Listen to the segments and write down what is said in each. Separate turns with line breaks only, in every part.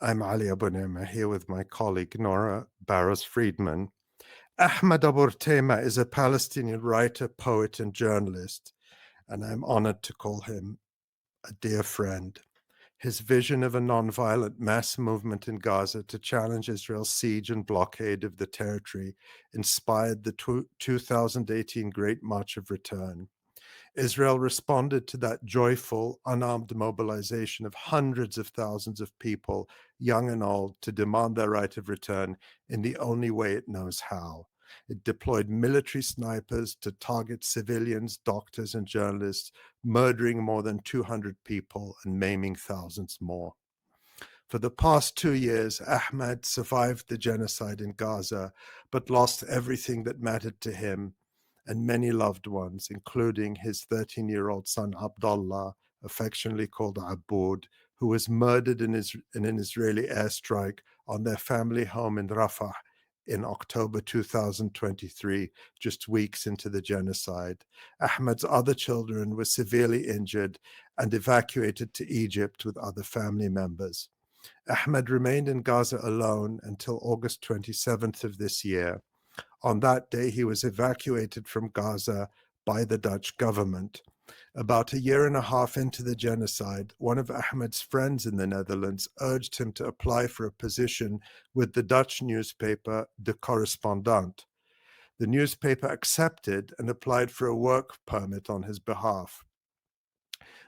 I'm Ali Abu Artema here with my colleague Nora Barros-Friedman. Ahmed Abu Artema is a Palestinian writer, poet, and journalist, and I'm honored to call him a dear friend. His vision of a nonviolent mass movement in Gaza to challenge Israel's siege and blockade of the territory inspired the 2018 Great March of Return. Israel responded to that joyful, unarmed mobilization of hundreds of thousands of people, young and old, to demand their right of return in the only way it knows how. It deployed military snipers to target civilians, doctors, and journalists, murdering more than 200 people and maiming thousands more. For the past 2 years, Ahmed survived the genocide in Gaza, but lost everything that mattered to him and many loved ones, including his 13-year-old son Abdallah, affectionately called Aboud, who was murdered in an Israeli airstrike on their family home in Rafah in October 2023, just weeks into the genocide. Ahmed's other children were severely injured and evacuated to Egypt with other family members. Ahmed remained in Gaza alone until August 27th of this year. On that day, he was evacuated from Gaza by the Dutch government. About a year and a half into the genocide, one of Ahmed's friends in the Netherlands urged him to apply for a position with the Dutch newspaper De Correspondant. The newspaper accepted and applied for a work permit on his behalf.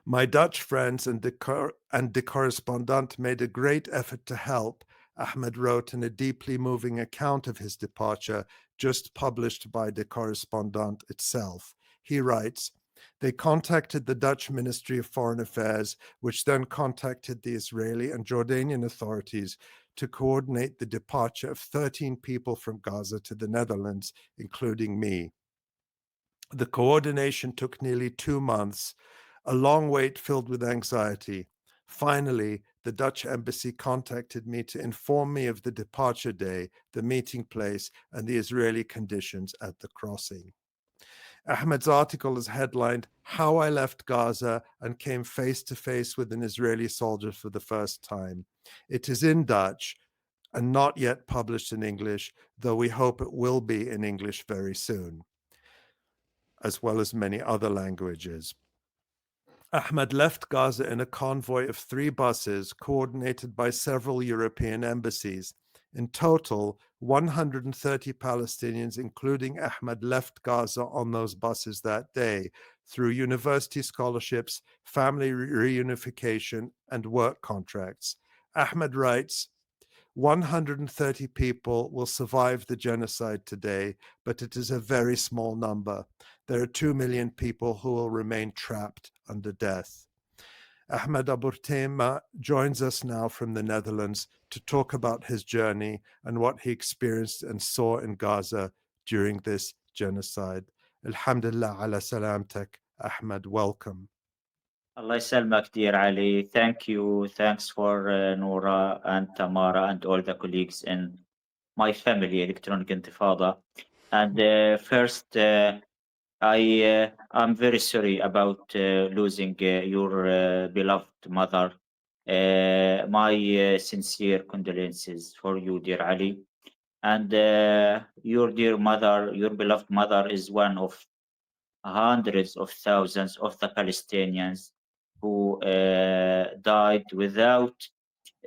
My Dutch friends and De Correspondant made a great effort to help, Ahmed wrote in a deeply moving account of his departure, just published by De Correspondant itself. He writes, they contacted the Dutch Ministry of Foreign Affairs, which then contacted the Israeli and Jordanian authorities to coordinate the departure of 13 people from Gaza to the Netherlands, including me. The coordination took nearly 2 months, a long wait filled with anxiety. Finally, the Dutch embassy contacted me to inform me of the departure day, the meeting place, and the Israeli conditions at the crossing. Ahmed's article is headlined, How I Left Gaza and Came Face to Face with an Israeli Soldier for the First Time. It is in Dutch and not yet published in English, though we hope it will be in English very soon, as well as many other languages. Ahmed left Gaza in a convoy of 3 buses coordinated by several European embassies. In total, 130 Palestinians, including Ahmed, left Gaza on those buses that day through university scholarships, family reunification, and work contracts. Ahmed writes, 130 people will survive the genocide today, but it is a very small number. There are 2 million people who will remain trapped under death. Ahmed Abu Artema joins us now from the Netherlands to talk about his journey and what he experienced and saw in Gaza during this genocide. Alhamdulillah ala salamtak, Ahmed, welcome.
Allah يسلمك dear Ali. Thank you. Thanks for Nora and Tamara and all the colleagues in my family, Electronic Intifada. And first, I'm very sorry about losing your beloved mother. My sincere condolences for you, dear Ali. And your dear mother, your beloved mother, is one of hundreds of thousands of the Palestinians who died without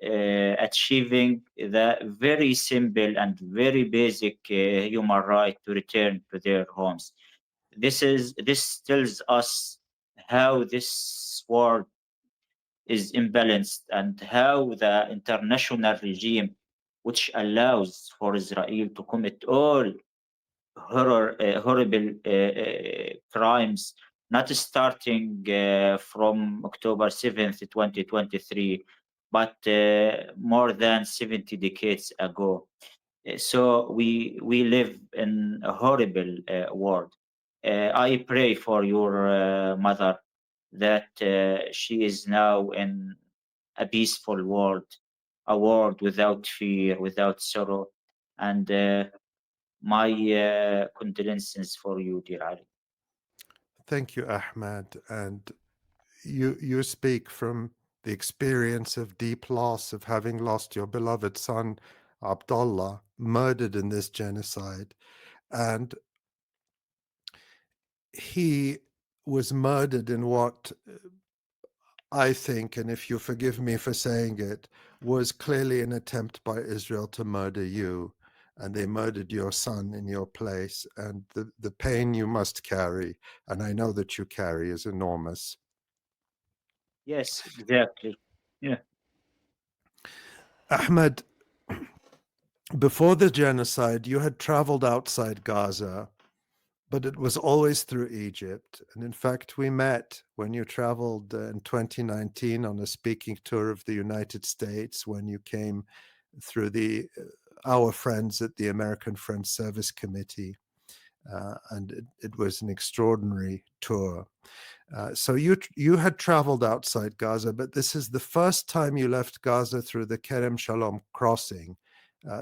achieving the very simple and very basic human right to return to their homes. This tells us how this world is imbalanced and how the international regime, which allows for Israel to commit all horrible crimes, not starting from October 7th, 2023, but more than 70 decades ago. So we live in a horrible world. I pray for your mother that she is now in a peaceful world, a world without fear, without sorrow, and my condolences for you, dear Ali.
Thank you, Ahmed. And you speak from the experience of deep loss, of having lost your beloved son, Abdallah, murdered in this genocide. And he was murdered in what I think, and if you forgive me for saying it, was clearly an attempt by Israel to murder you. And they murdered your son in your place. And the pain you must carry, and I know that you carry, is enormous.
Yes, exactly. Yeah.
Ahmed, before the genocide, you had traveled outside Gaza, but it was always through Egypt. And in fact, we met when you traveled in 2019 on a speaking tour of the United States, when you came through our friends at the American Friends Service Committee. And it was an extraordinary tour. So you had traveled outside Gaza, but this is the first time you left Gaza through the Kerem Shalom crossing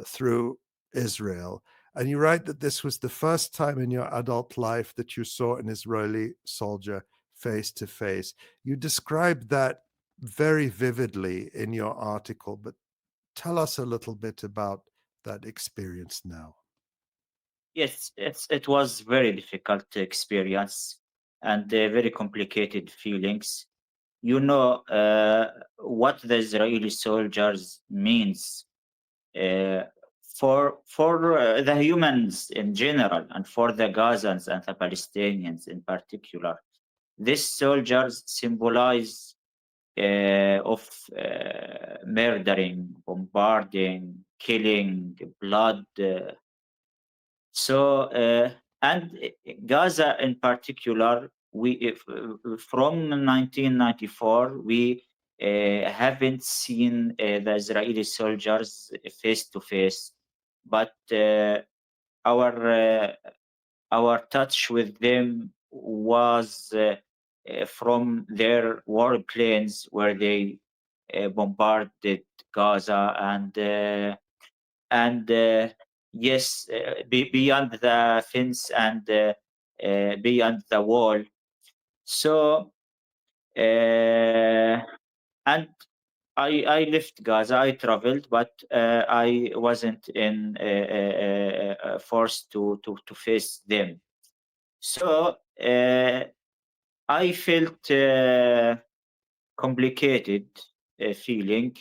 through Israel. And you write that this was the first time in your adult life that you saw an Israeli soldier face to face. You described that very vividly in your article, but tell us a little bit about that experience now.
Yes, it was very difficult experience and very complicated feelings. You know what the Israeli soldiers means uh, for the humans in general and for the Gazans and the Palestinians in particular. These soldiers symbolize of murdering, bombarding, killing, blood. So and Gaza in particular, we from 1994 we haven't seen the Israeli soldiers face to face, but our our touch with them was from their warplanes where they bombarded Gaza and yes, beyond the fence and beyond the wall. So and I left Gaza. I traveled, but I wasn't in forced to face them. So I felt complicated feeling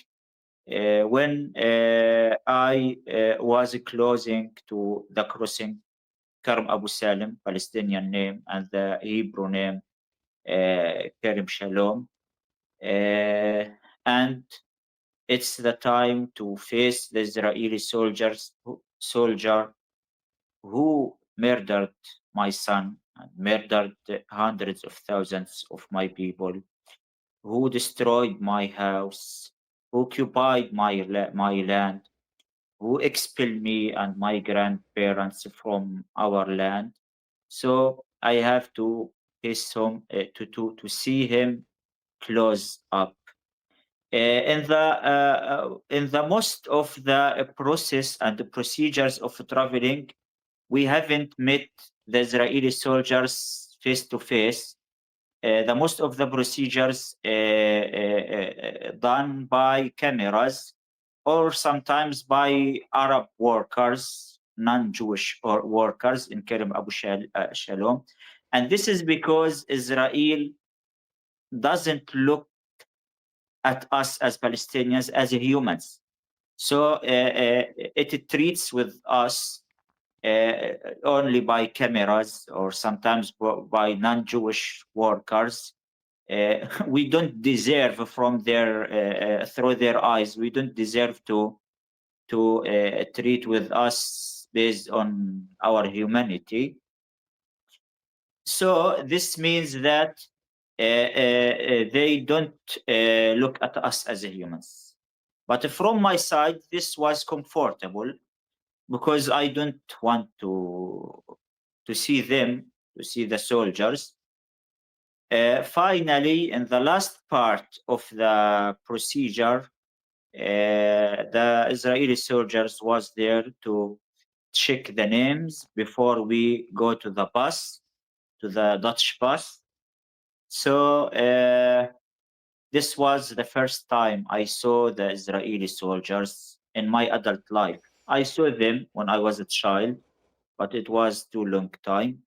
when I was closing to the crossing, Karim Abu Salim, Palestinian name, and the Hebrew name, Karim Shalom. And it's the time to face the Israeli soldier who murdered my son and murdered hundreds of thousands of my people, who destroyed my house, who occupied my land, who expelled me and my grandparents from our land. So I have to face him to see him close up. In the most of the process and the procedures of traveling, we haven't met the Israeli soldiers face to face. The most of the procedures done by cameras or sometimes by Arab workers, non-Jewish or workers in Kerem Shalom. And this is because Israel doesn't look at us as Palestinians as humans. So it treats with us only by cameras or sometimes by non-Jewish workers. We don't deserve from their through their eyes. We don't deserve to treat with us based on our humanity. So this means that they don't look at us as humans. But from my side, this was comfortable because I don't want to see them, to see the soldiers. Finally, in the last part of the procedure, the Israeli soldiers was there to check the names before we go to the bus, to the Dutch bus. So This was the first time I saw the Israeli soldiers in my adult life. I saw them when I was a child, but it was too long time.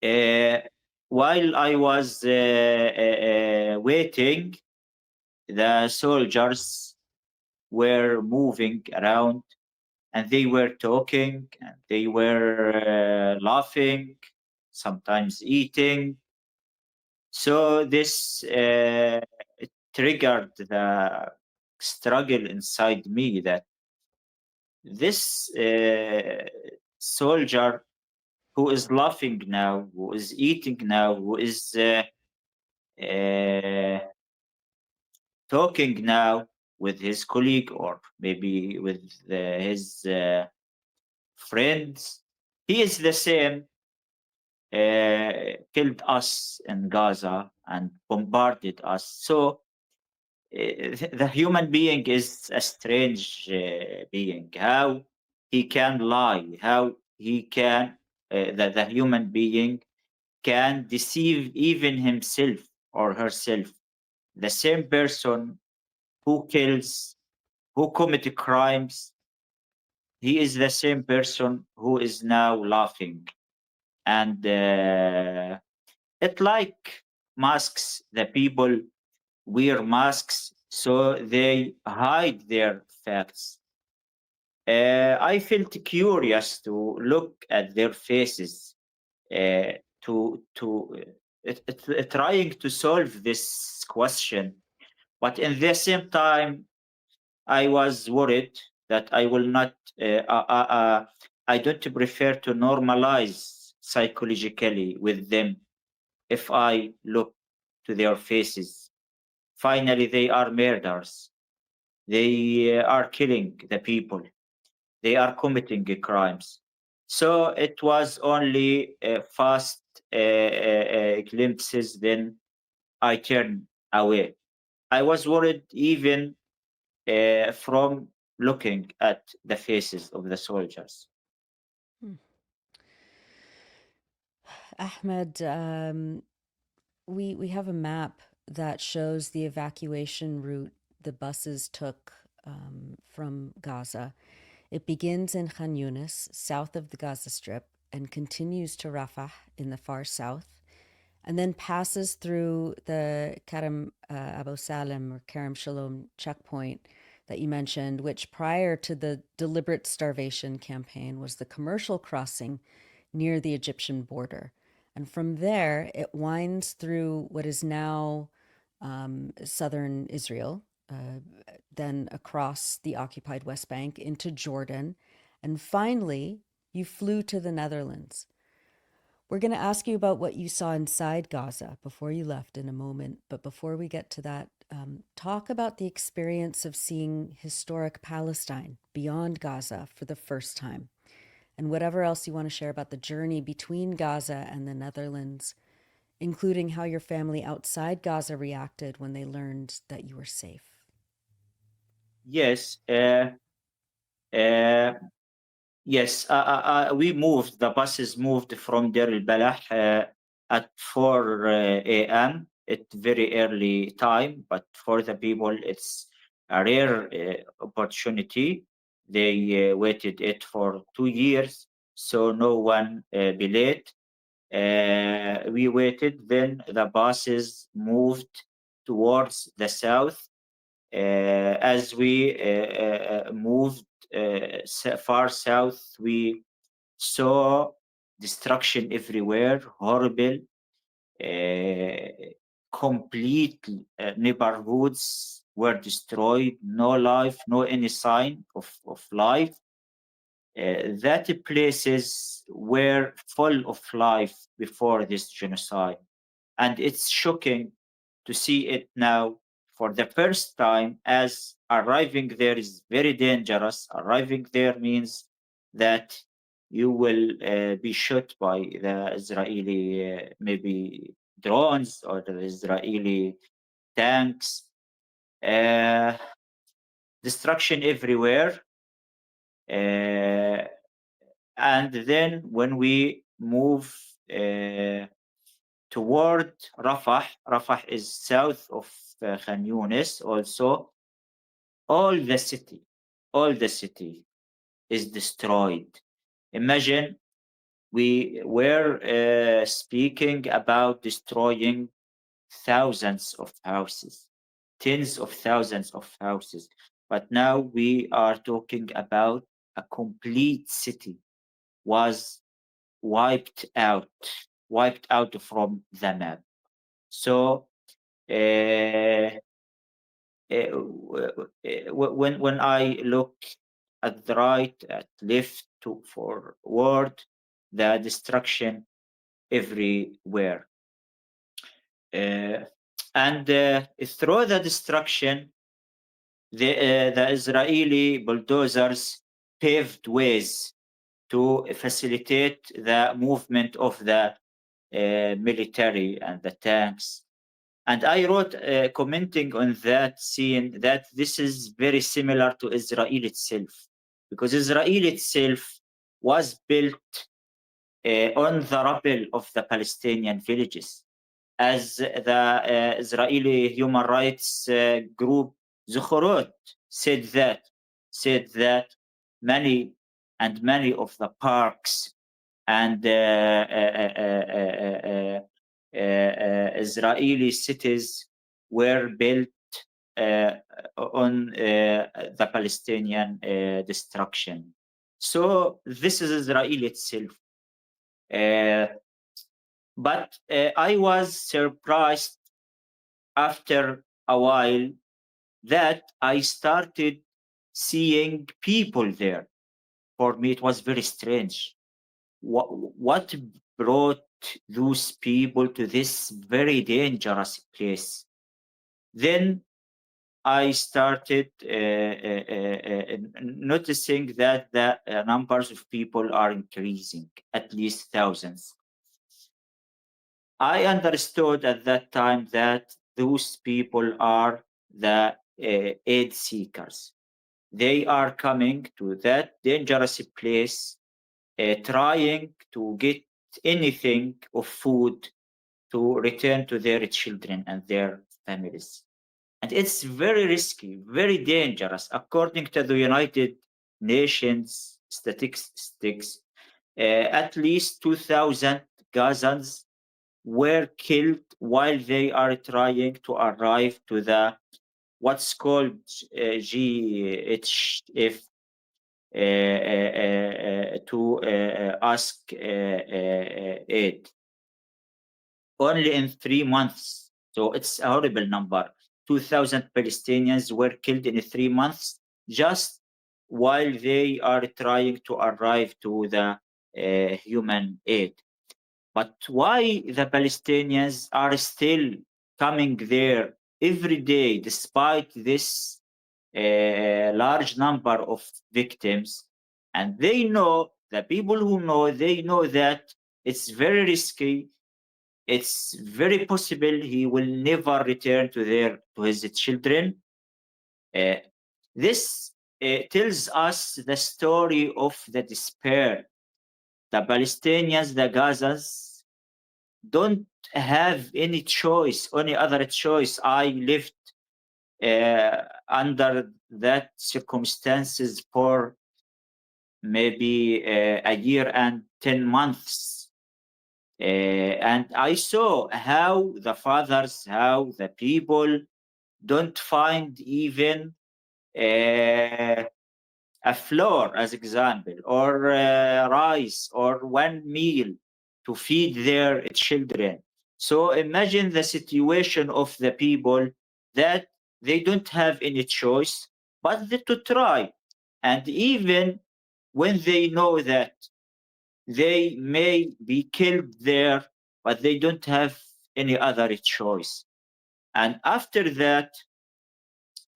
Uh, while I was waiting, the soldiers were moving around and they were talking and they were laughing, sometimes eating. So this triggered the struggle inside me that this soldier who is laughing now, who is eating now, who is uh, talking now with his colleague or maybe with his friends, he is the same killed us in Gaza and bombarded us. So the human being is a strange being. How he can lie, how he can, the human being can deceive even himself or herself. The same person who kills, who commit crimes, he is the same person who is now laughing. And it like masks, the people wear masks so they hide their facts. I felt curious to look at their faces, trying to solve this question. But in the same time, I was worried that I will not. I don't prefer to normalize psychologically with them if I look to their faces. Finally, they are murderers. They are killing the people. They are committing crimes. So it was only fast glimpses, then I turned away. I was worried even from looking at the faces of the soldiers.
Hmm. Ahmed, we have a map that shows the evacuation route the buses took from Gaza. It begins in Khan Yunis, south of the Gaza Strip, and continues to Rafah in the far south, and then passes through the Karam Abu Salim or Karam Shalom checkpoint that you mentioned, which prior to the deliberate starvation campaign was the commercial crossing near the Egyptian border. And from there, it winds through what is now southern Israel, then across the occupied West Bank into Jordan. And finally, you flew to the Netherlands. We're going to ask you about what you saw inside Gaza before you left in a moment. But before we get to that, talk about the experience of seeing historic Palestine beyond Gaza for the first time, and whatever else you want to share about the journey between Gaza and the Netherlands, including how your family outside Gaza reacted when they learned that you were safe.
Yes, uh, yes. We moved. The buses moved from Deir al-Balah at 4 a.m. At very early time, but for the people, it's a rare opportunity. They waited it for 2 years, so no one be late. We waited. Then the buses moved towards the south. As we moved far south, we saw destruction everywhere, horrible, uh, complete neighborhoods were destroyed, no life, no any sign of life. That places were full of life before this genocide. And it's shocking to see it now for the first time, as arriving there is very dangerous. Arriving there means that you will be shot by the Israeli maybe drones or the Israeli tanks. Uh, destruction everywhere. And then when we move toward Rafah. Rafah is south of Khan Yunis also. All the city is destroyed. Imagine we were speaking about destroying thousands of houses, tens of thousands of houses. But now we are talking about a complete city was wiped out from the map. So when I look at the right, at left, to forward, the destruction everywhere. And through the destruction, the Israeli bulldozers paved ways to facilitate the movement of the military and the tanks. And I wrote commenting on that scene that this is very similar to Israel itself, because Israel itself was built on the rubble of the Palestinian villages. As the Israeli human rights group Zuhurot said that many of the parks and Israeli cities were built on the Palestinian destruction. So this is Israel itself. But I was surprised after a while that I started seeing people there. For me, it was very strange. What brought those people to this very dangerous place? Then I started noticing that the numbers of people are increasing, at least thousands. I understood at that time that those people are the aid seekers. They are coming to that dangerous place, trying to get anything of food to return to their children and their families. And it's very risky, very dangerous. According to the United Nations statistics, at least 2,000 Gazans were killed while they are trying to arrive to the what's called GHF to ask aid. Only in 3 months. So it's a horrible number. 2,000 Palestinians were killed in 3 months just while they are trying to arrive to the human aid. But why the Palestinians are still coming there every day despite this large number of victims? And they know, the people who know, they know that it's very risky. It's very possible he will never return to his children. This tells us the story of the despair. The Palestinians, the Gazans, don't have any choice, any other choice. I lived under that circumstances for maybe a year and 10 months. And I saw how the fathers, how the people don't find even a flour, as example, or rice, or one meal to feed their children. So imagine the situation of the people that they don't have any choice but to try. And even when they know that they may be killed there, but they don't have any other choice. And after that,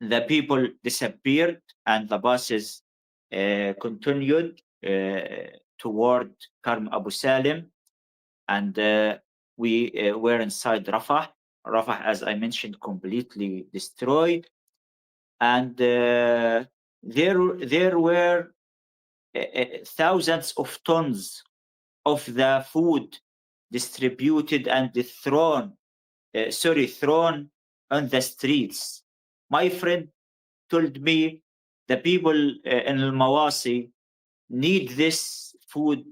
the people disappeared and the buses continued toward Karm Abu Salim. And we were inside Rafah. Rafah, as I mentioned, completely destroyed. And there were thousands of tons of the food distributed and thrown on the streets. My friend told me the people in Al Mawasi need this food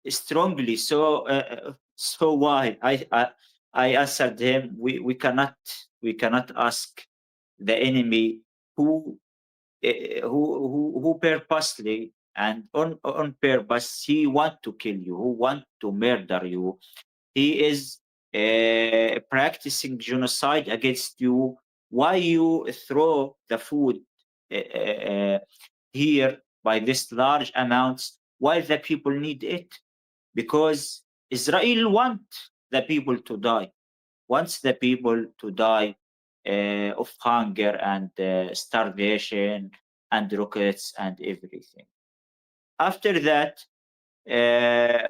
strongly. So why? I answered him, we cannot ask the enemy who who purposely and on purpose he want to kill you, who want to murder you. He is practicing genocide against you. Why you throw the food here by this large amounts while the people need it? Because Israel want the people to die, wants the people to die of hunger and starvation and rockets and everything. After that,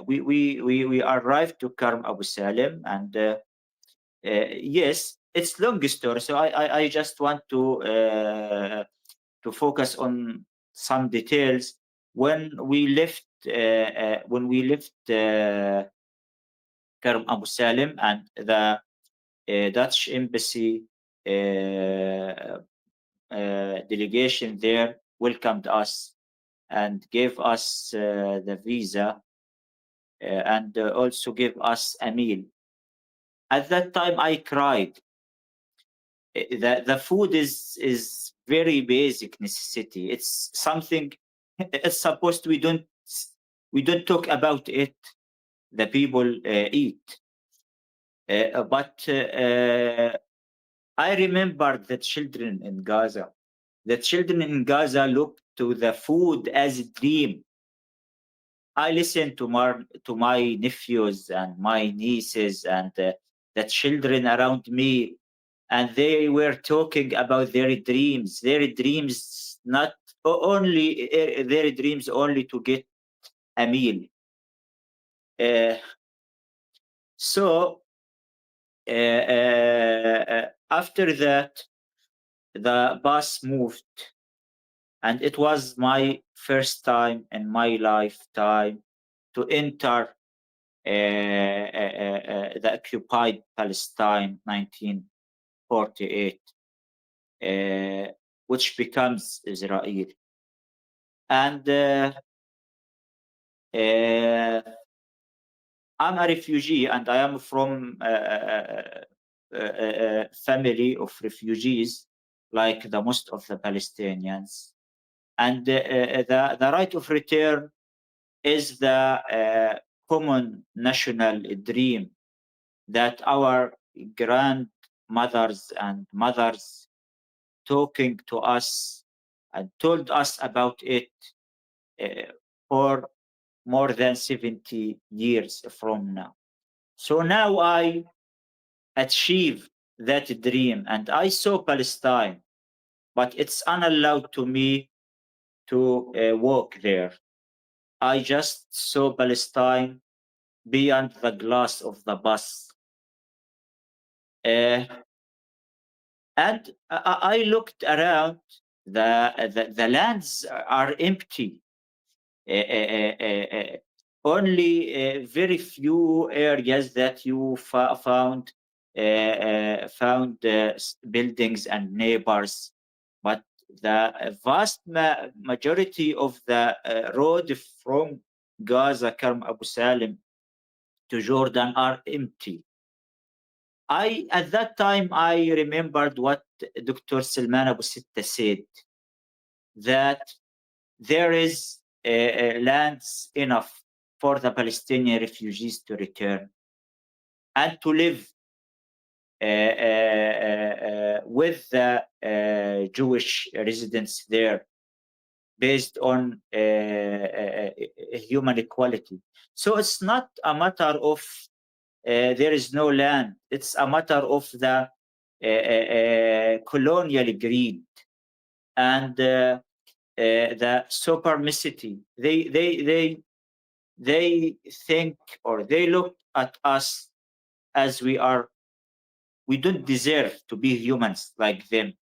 we arrived to Karm Abu Salim, and yes, it's long story. So I just want to focus on some details. When we left Karm Abu Salim, and the Dutch embassy delegation there welcomed us and gave us the visa and also gave us a meal. At that time, I cried. The food is very basic necessity. It's something. It's supposed we don't talk about it. The people eat, but I remember the children in Gaza. The children in Gaza look to the food as a dream. I listen to my nephews and my nieces and the children around me, and they were talking about their dreams, not only their dreams only to get a meal. Uh, so after that, the bus moved, and it was my first time in my lifetime to enter the occupied Palestine 1948, which becomes Israel. And I'm a refugee, and I am from a family of refugees, like the most of the Palestinians. And the right of return is the common national dream that our grandmothers and mothers talking to us and told us about it for more than 70 years from now. So now I achieved that dream and I saw Palestine, but it's unallowed to me to walk there. I just saw Palestine beyond the glass of the bus. And I looked around, the lands are empty. Only very few areas that you found buildings and neighbors, but the vast majority of the road from Gaza, Karm Abu Salim to Jordan are empty. At that time I remembered what Dr. Salman Abu Sitta said, that there is lands enough for the Palestinian refugees to return and to live with the Jewish residents there based on human equality. So it's not a matter of there is no land. It's a matter of the colonial greed and the supremacy. They think, or they look at us as we don't deserve to be humans like them.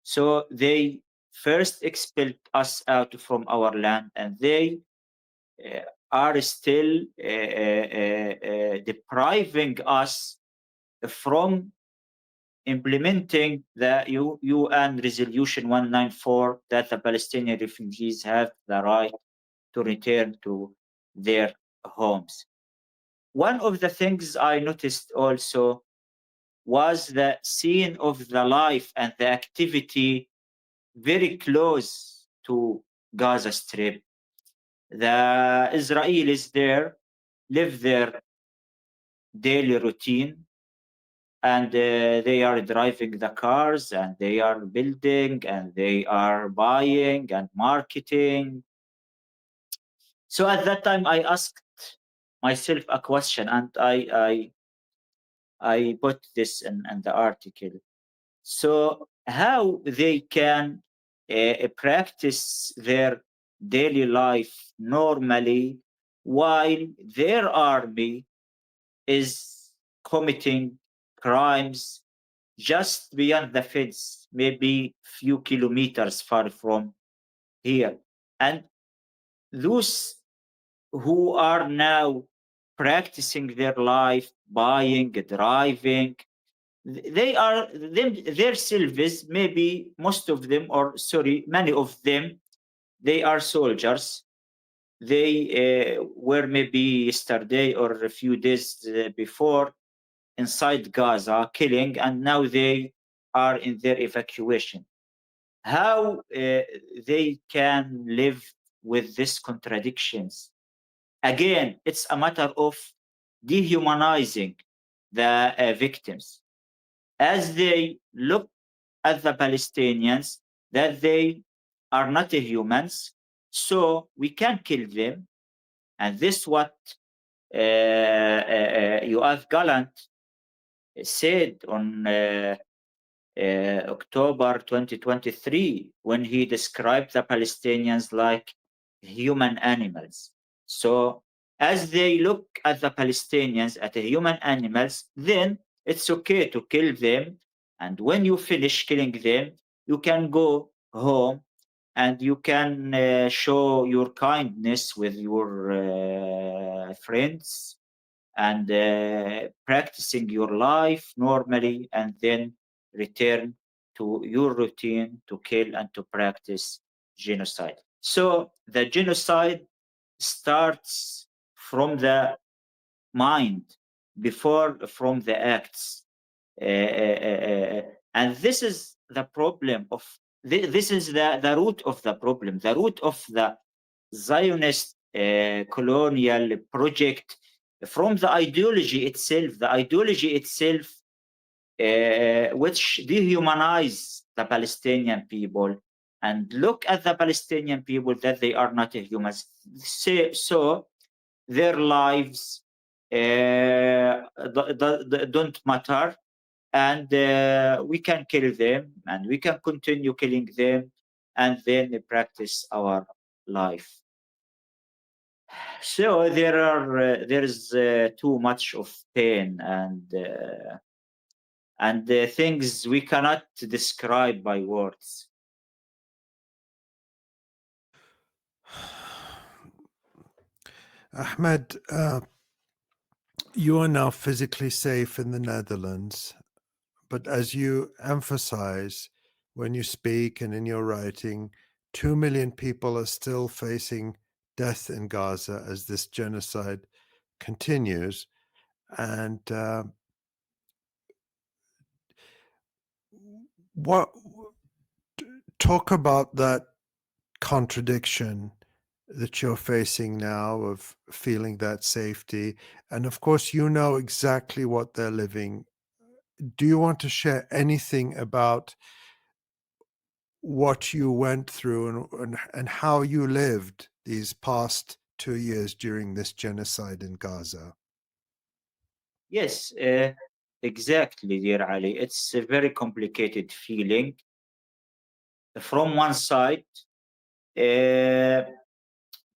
So they first expelled us out from our land, and they are still depriving us from implementing the UN Resolution 194 that the Palestinian refugees have the right to return to their homes. One of the things I noticed also was the scene of the life and the activity very close to Gaza Strip. The Israelis there live their daily routine, and they are driving the cars, and they are building, and they are buying and marketing. So at that time I asked myself a question, and I put this in the article. So how they can practice their daily life normally while their army is committing crimes just beyond the fence, maybe few kilometers far from here. And those who are now practicing their life, buying, driving, they are their selves, maybe most of them, or sorry, many of them, they are soldiers. They were maybe yesterday or a few days before inside Gaza killing, and now they are in their evacuation. How they can live with these contradictions? Again, it's a matter of dehumanizing the victims, as they look at the Palestinians that they are not humans, so we can kill them. And this what Yoav Gallant said on October 2023 when he described the Palestinians like human animals. So as they look at the Palestinians as human animals, then it's okay to kill them. And when you finish killing them, you can go home and you can show your kindness with your friends and practicing your life normally, and then return to your routine to kill and to practice genocide. So the genocide starts from the mind before from the acts. And this is the problem of this is the root of the problem, the root of the Zionist colonial project from the ideology itself. The ideology itself, which dehumanize the Palestinian people and look at the Palestinian people that they are not humans. So their lives don't matter, and we can kill them and we can continue killing them and then practice our life. So there is too much of pain and things we cannot describe by words.
Ahmed, you are now physically safe in the Netherlands, but as you emphasize when you speak and in your writing, 2 million people are still facing death in Gaza as this genocide continues. And what talk about that contradiction that you're facing now of feeling that safety, and of course you know exactly what they're living. Do you want to share anything about what you went through and how you lived these past 2 years during this genocide in Gaza?
Yes, exactly, dear Ali. It's a very complicated feeling. From one side, uh,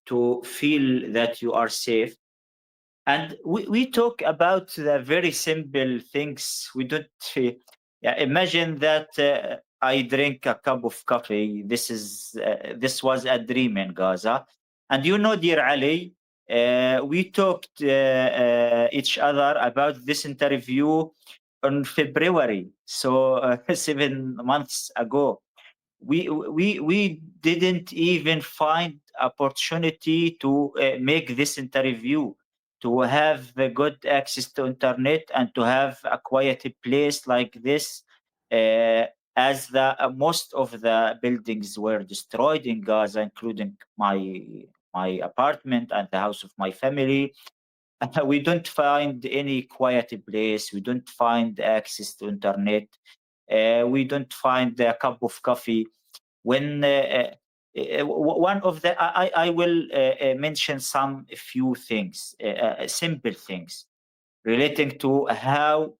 to feel that you are safe. And we talk about the very simple things. We don't yeah, imagine that I drink a cup of coffee. This was a dream in Gaza. And you know, dear Ali, We talked each other about this interview on February, so 7 months ago. We didn't even find opportunity to make this interview, to have good access to internet and to have a quiet place like this, uh, as the most of the buildings were destroyed in Gaza, including my apartment and the house of my family. We don't find any quiet place. We don't find access to internet. We don't find a cup of coffee. When one of the I will mention some few things, simple things relating to how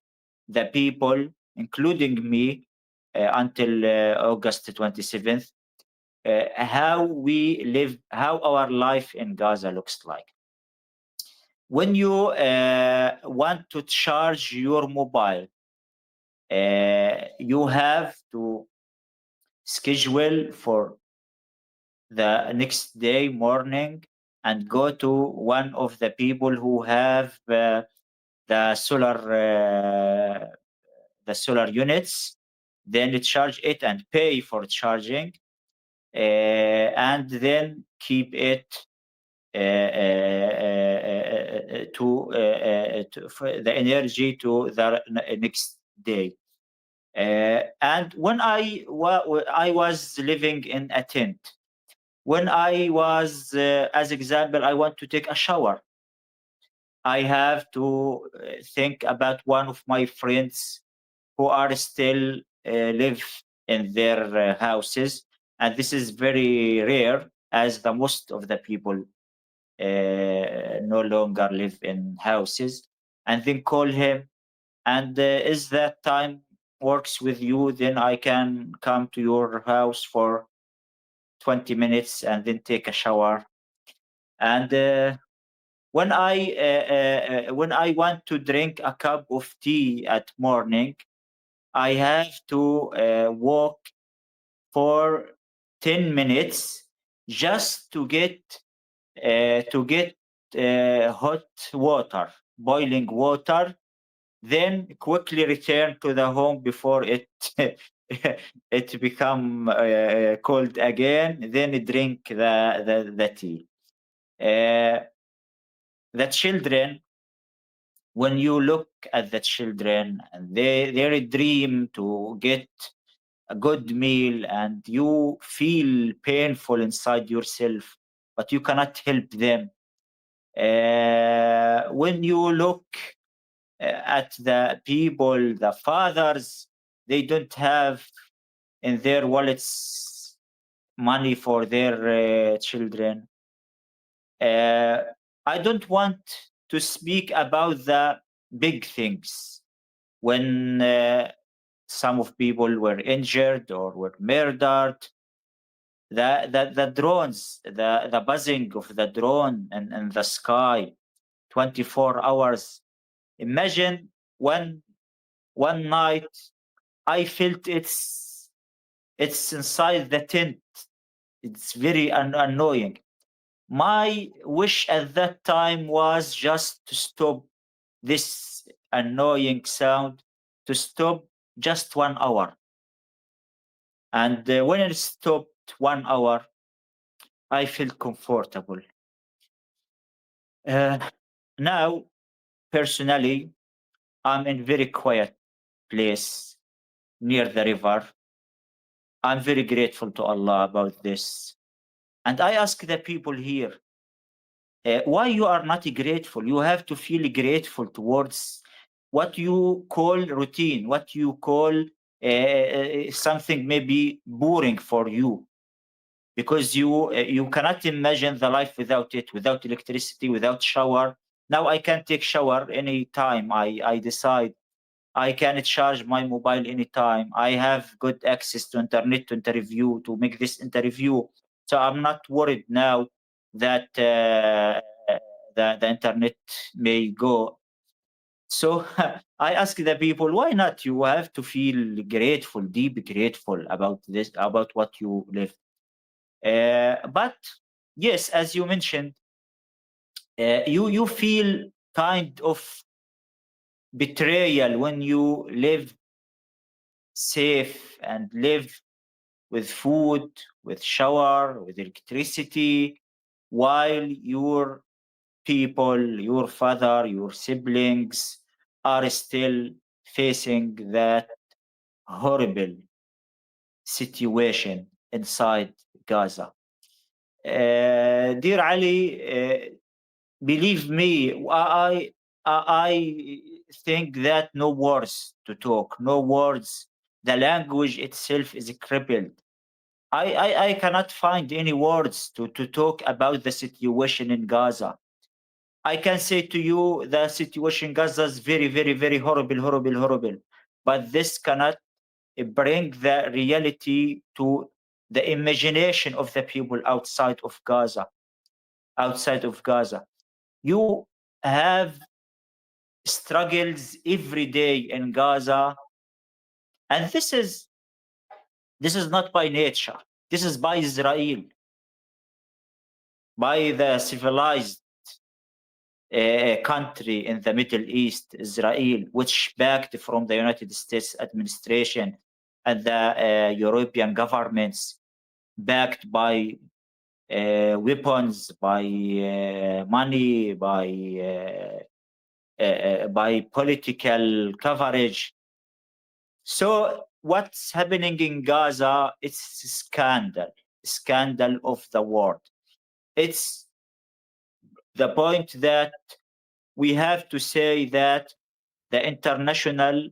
the people, including me, until August 27th, how we live, how our life in Gaza looks like. When you want to charge your mobile, you have to schedule for the next day morning and go to one of the people who have the solar units, then charge it and pay for charging, and then keep it for the energy to the next day. And when I was living in a tent, when I was, as example, I want to take a shower, I have to think about one of my friends who are still live in their houses, and this is very rare, as the most of the people no longer live in houses, and then call him, and is that time works with you, then I can come to your house for 20 minutes and then take a shower. And when I want to drink a cup of tea at morning, I have to walk for 10 minutes just to get hot water, boiling water, then quickly return to the home before it it become cold again, then drink the tea. Uh, the children, when you look at the children and their dream to get a good meal, and you feel painful inside yourself, but you cannot help them. When you look at the people, the fathers, they don't have in their wallets money for their children. Uh, I don't want to speak about the big things when some of people were injured or were murdered. The drones, the buzzing of the drone in the sky, 24 hours. Imagine one night I felt it's inside the tent. It's very annoying. My wish at that time was just to stop this annoying sound, to stop just 1 hour. And when it stopped 1 hour, I felt comfortable. Uh, Now, personally, I'm in very quiet place near the river. I'm very grateful to Allah about this. And I ask the people here, why you are not grateful? You have to feel grateful towards what you call routine, what you call something maybe boring for you, because you cannot imagine the life without it, without electricity, without shower. Now I can take shower anytime I decide. I can charge my mobile anytime. I have good access to internet to interview, to make this interview. So I'm not worried now that the internet may go. So I ask the people, why not? You have to feel grateful, deep grateful about this, about what you live. But yes, as you mentioned, you feel kind of betrayal when you live safe and live with food, with shower, with electricity, while your people, your father, your siblings are still facing that horrible situation inside Gaza. Dear Ali, believe me, I think that no words to talk, no words. The language itself is crippled. I cannot find any words to talk about the situation in Gaza. I can say to you the situation in Gaza is very, very, very horrible, horrible, horrible. But this cannot bring the reality to the imagination of the people outside of Gaza. Outside of Gaza, you have struggles every day in Gaza, and this is not by nature. This is by Israel, by the civilized country in the Middle East, Israel, which backed from the United States administration and the European governments, backed by weapons, by money, by political coverage. So what's happening in Gaza? It's scandal of the world. It's the point that we have to say that the international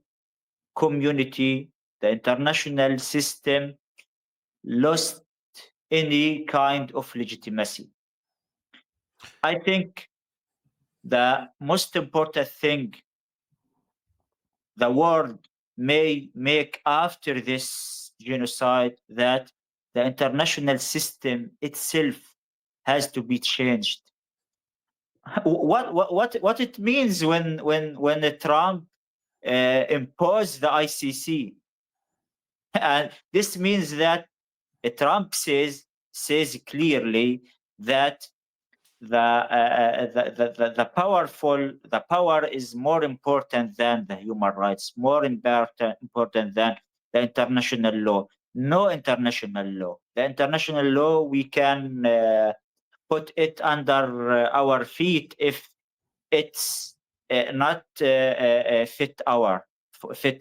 community, the international system lost any kind of legitimacy. I think the most important thing the world may make after this genocide that the international system itself has to be changed. What it means when Trump imposed the ICC, and this means that Trump says clearly that the power is more important than the human rights, more important than the international law. No international law. The international law we can put it under our feet if it's not fit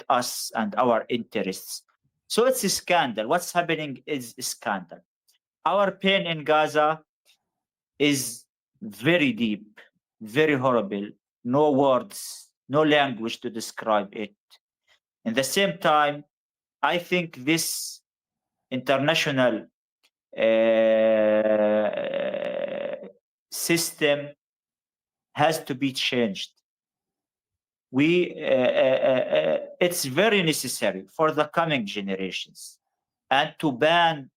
us and our interests. So it's a scandal. What's happening is a scandal. Our pain in Gaza is very deep, very horrible. No words, no language to describe it. In the same time, I think this international system has to be changed. It's very necessary for the coming generations and to ban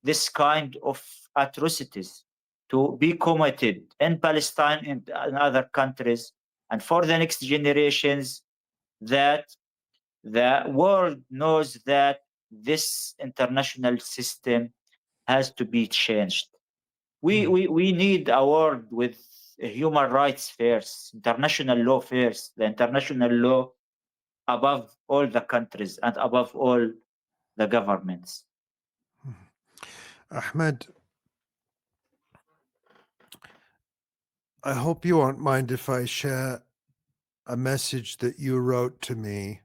this kind of atrocities, to be committed in Palestine and in other countries, and for the next generations that the world knows that this international system has to be changed. We need a world with human rights first, international law first, the international law above all the countries and above all the governments.
Ahmed, I hope you won't mind if I share a message that you wrote to me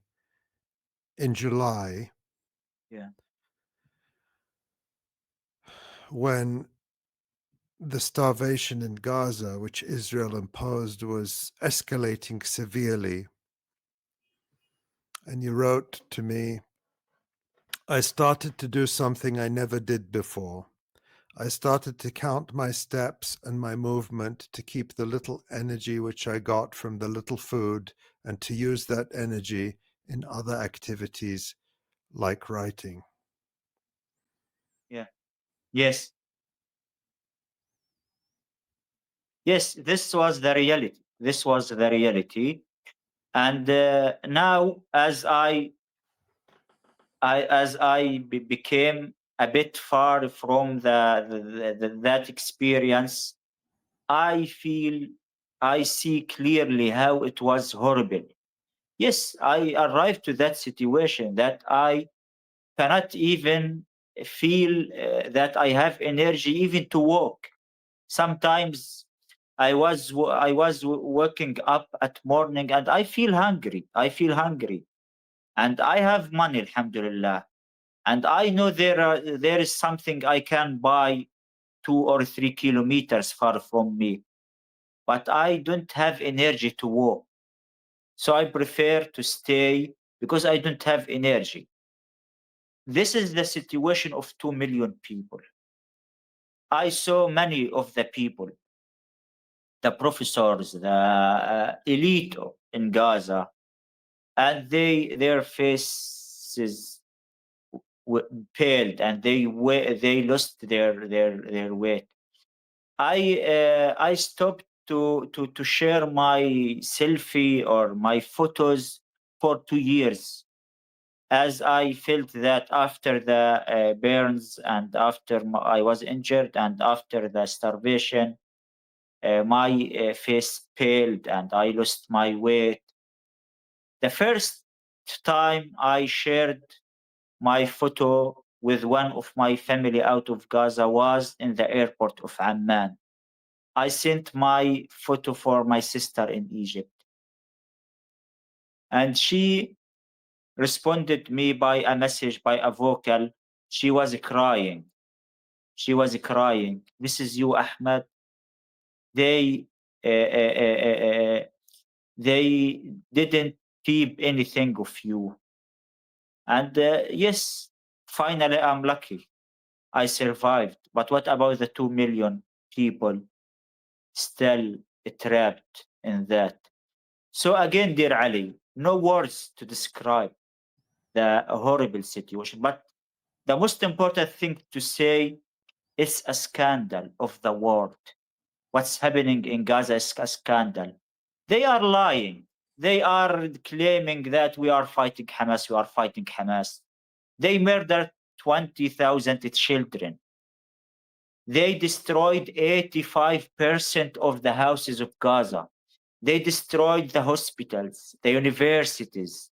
in July.
Yeah.
When the starvation in Gaza, which Israel imposed, was escalating severely. And you wrote to me, I started to do something I never did before. I started to count my steps and my movement to keep the little energy which I got from the little food and to use that energy in other activities like writing.
Yeah. Yes. Yes, this was the reality. This was the reality. And now, as I became a bit far from that experience, I feel I see clearly how it was horrible. Yes, I arrived to that situation that I cannot even feel that I have energy even to walk. Sometimes I was waking up at morning and I feel hungry. I feel hungry, and I have money, alhamdulillah. And I know there is something I can buy 2 or 3 kilometers far from me, but I don't have energy to walk. So I prefer to stay because I don't have energy. This is the situation of 2 million people. I saw many of the people, the professors, the elite in Gaza, and their faces paled and they lost their weight. I stopped to share my selfie or my photos for 2 years, as I felt that after the burns and after I was injured and after the starvation, my face paled and I lost my weight. The first time I shared my photo with one of my family out of Gaza was in the airport of Amman. I sent my photo for my sister in Egypt, and she responded me by a message, by a vocal. She was crying. She was crying. This is you, Ahmed. They uh, uh, uh, uh, uh, they didn't keep anything of you. And yes, finally, I'm lucky. I survived. But what about the 2 million people still trapped in that? So again, dear Ali, no words to describe the horrible situation. But the most important thing to say, it's a scandal of the world. What's happening in Gaza is a scandal. They are lying. They are claiming that we are fighting Hamas, we are fighting Hamas. They murdered 20,000 children. They destroyed 85% of the houses of Gaza. They destroyed the hospitals, the universities.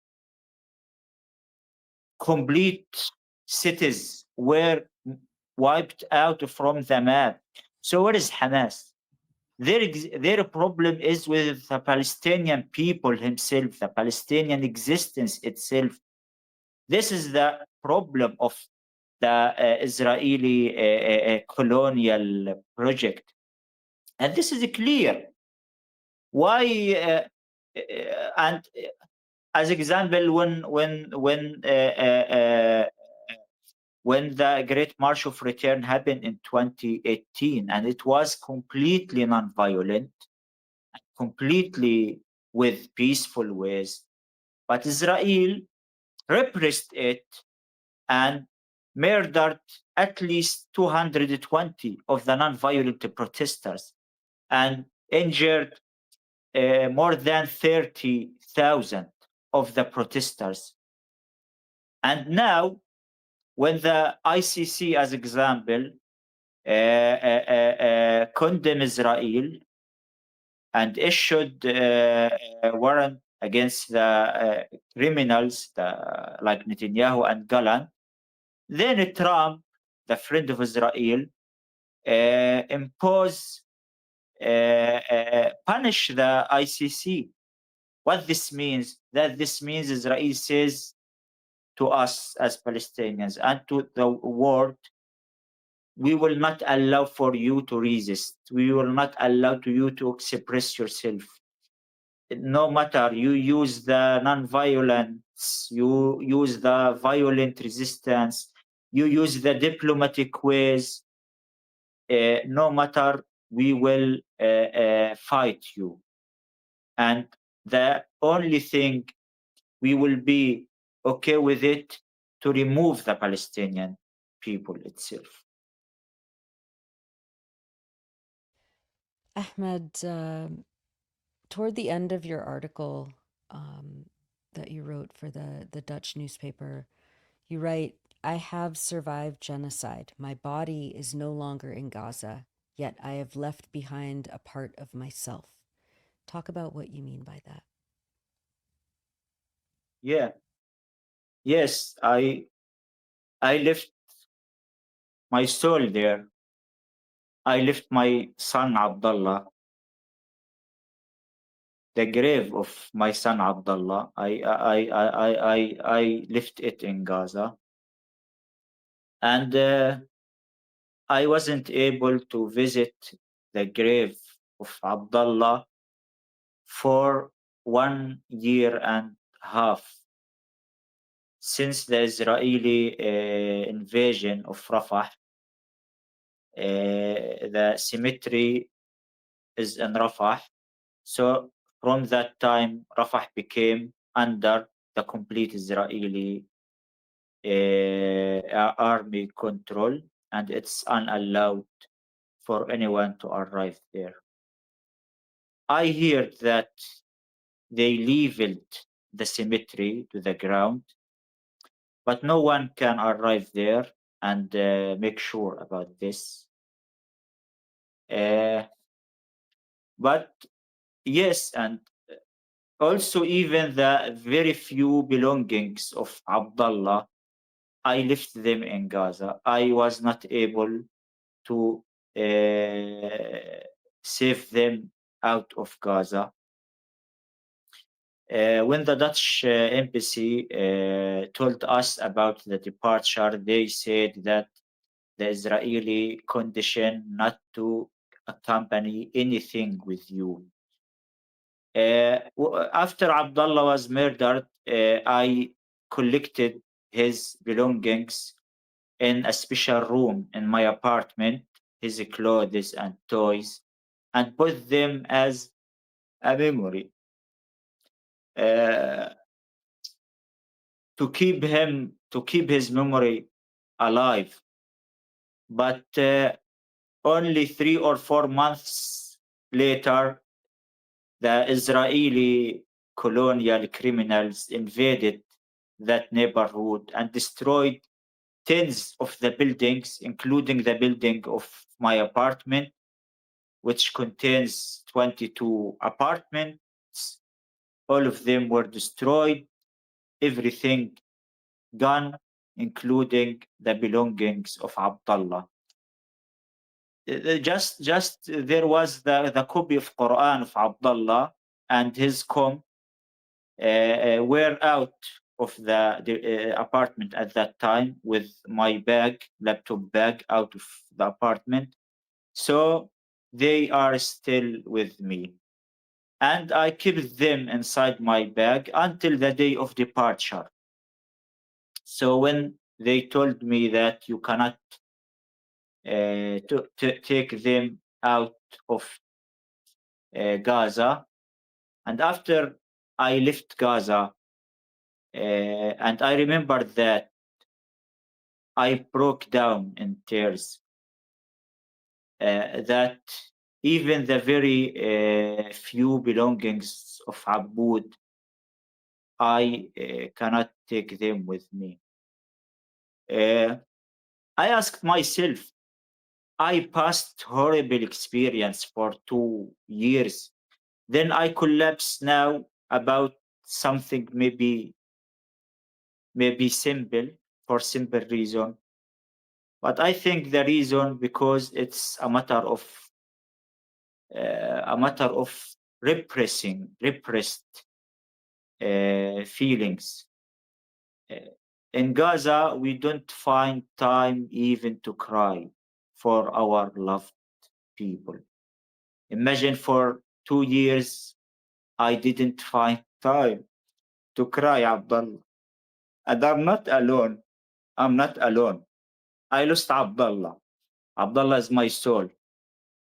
Complete cities were wiped out from the map. So what is Hamas? Their problem is with the Palestinian people himself, the Palestinian existence itself. This is the problem of the Israeli colonial project. And this is clear. Why? And as example, when the Great March of Return happened in 2018, and it was completely non-violent, completely with peaceful ways, but Israel repressed it and murdered at least 220 of the non-violent protesters and injured more than 30,000 of the protesters. And now, when the ICC, as example, condemn Israel and issued a warrant against the criminals like Netanyahu and Gallant, then Trump, the friend of Israel, impose punish the ICC. What this means? That this means Israel says to us as Palestinians and to the world, we will not allow for you to resist. We will not allow to you to express yourself. No matter you use the non-violence, you use the violent resistance, you use the diplomatic ways, no matter, we will fight you. And the only thing we will be okay with it to remove the Palestinian people itself.
Ahmed, toward the end of your article that you wrote for the Dutch newspaper, you write, I have survived genocide. My body is no longer in Gaza, yet I have left behind a part of myself. Talk about what you mean by that.
Yeah. Yes, I left my soul there. I left my son Abdullah, the grave of my son Abdullah. I left it in Gaza, and I wasn't able to visit the grave of Abdullah for 1 year and a half since the Israeli invasion of Rafah. The cemetery is in Rafah. So from that time, Rafah became under the complete Israeli army control, and it's unallowed for anyone to arrive there. I heard that they leveled the cemetery to the ground, but no one can arrive there and make sure about this. Uh, but yes, and also even the very few belongings of Abdullah, I left them in Gaza. I was not able to save them out of Gaza. When the Dutch embassy told us about the departure, they said that the Israeli condition not to accompany anything with you. After Abdullah was murdered, I collected his belongings in a special room in my apartment, his clothes and toys, and put them as a memory uh, to keep his memory alive. But only 3 or 4 months later, the Israeli colonial criminals invaded that neighborhood and destroyed tens of the buildings, including the building of my apartment, which contains 22 apartments. All of them were destroyed, everything gone, including the belongings of Abdullah. Just there was the copy of Quran of Abdullah and his comb were out of the apartment at that time with my bag, laptop bag, out of the apartment. So they are still with me. And I kept them inside my bag until the day of departure. So when they told me that you cannot to take them out of Gaza, and after I left Gaza, and I remember that I broke down in tears. That even the very few belongings of Aboud, I cannot take them with me. Uh, I asked myself, I passed horrible experience for 2 years. Then I collapse now about something maybe simple, for simple reason. But I think the reason because it's a matter of repressed feelings. Uh, in Gaza, we don't find time even to cry for our loved people. Imagine for 2 years, I didn't find time to cry, Abdullah. And I'm not alone. I'm not alone. I lost Abdullah. Abdullah is my soul.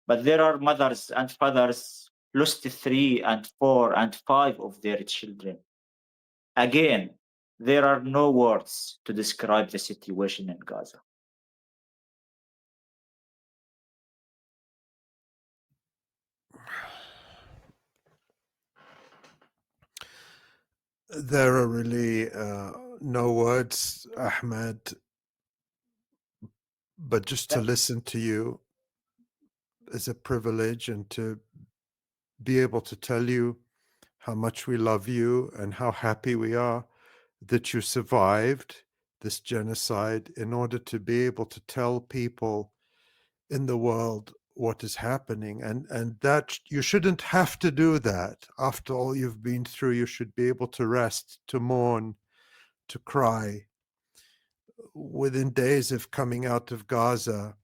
But there are mothers and fathers lost 3 and 4 and 5 of their children. Again, there are no words to describe the situation in Gaza.
There are really no words, Ahmed, but just to listen to you is a privilege, and to be able to tell you how much we love you and how happy we are that you survived this genocide, in order to be able to tell people in the world what is happening. And that you shouldn't have to do that. After all you've been through, you should be able to rest, to mourn, to cry. Within days of coming out of Gaza,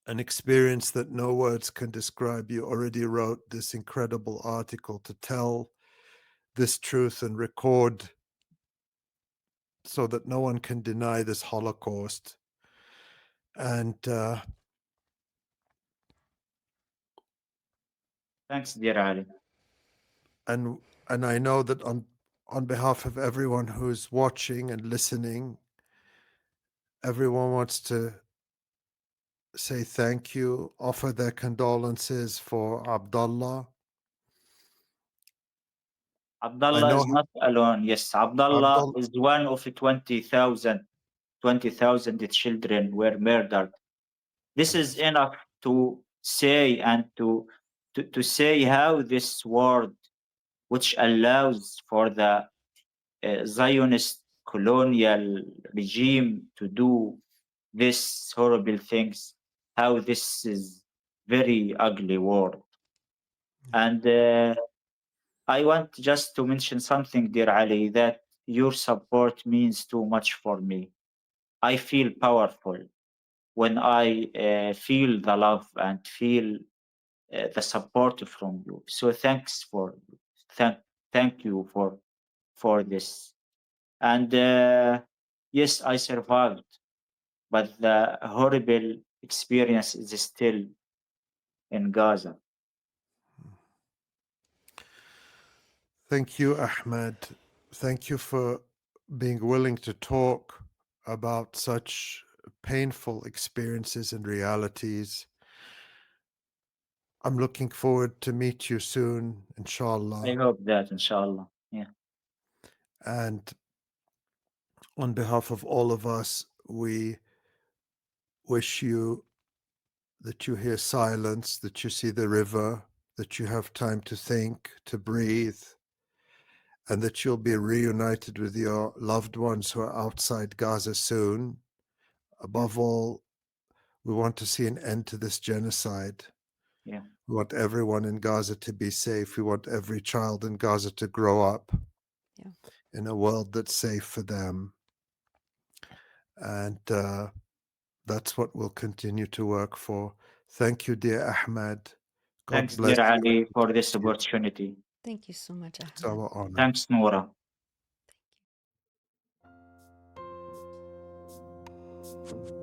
an experience that no words can describe, you already wrote this incredible article to tell this truth and record so that no one can deny this Holocaust. And
Thanks, dear Ali.
and I know that on behalf of everyone who's watching and listening, everyone wants to say thank you, offer their condolences for Abdallah.
Abdallah is not alone. Yes, Abdallah
Abdullah,
is one of 20,000 children were murdered. This is enough to say and to say how this world, which allows for the Zionist colonial regime to do this horrible things, how this is very ugly world. And I want just to mention something, dear Ali, that your support means too much for me. I feel powerful when I feel the love and feel the support from you. So thank thank you for this. And yes, I survived, but the horrible experience is still in Gaza.
thank you, Ahmed. Thank you for being willing to talk about such painful experiences and realities. I'm looking forward to meet you soon,
I
inshallah.
hope that, inshallah. Yeah.
And on behalf of all of us, we wish you that you hear silence, that you see the river, that you have time to think, to breathe, and that you'll be reunited with your loved ones who are outside Gaza soon. Above all, we want to see an end to this genocide.
Yeah.
We want everyone in Gaza to be safe. We want every child in Gaza to grow up
Yeah.
in a world that's safe for them. And that's what we'll continue to work for. Thank you, dear Ahmed. God
Thanks,
bless
dear
you.
Ali, for this
You.
opportunity.
Thank you so much,
It's
Ahmed.
our honor.
Thanks, Noura.
Thank you.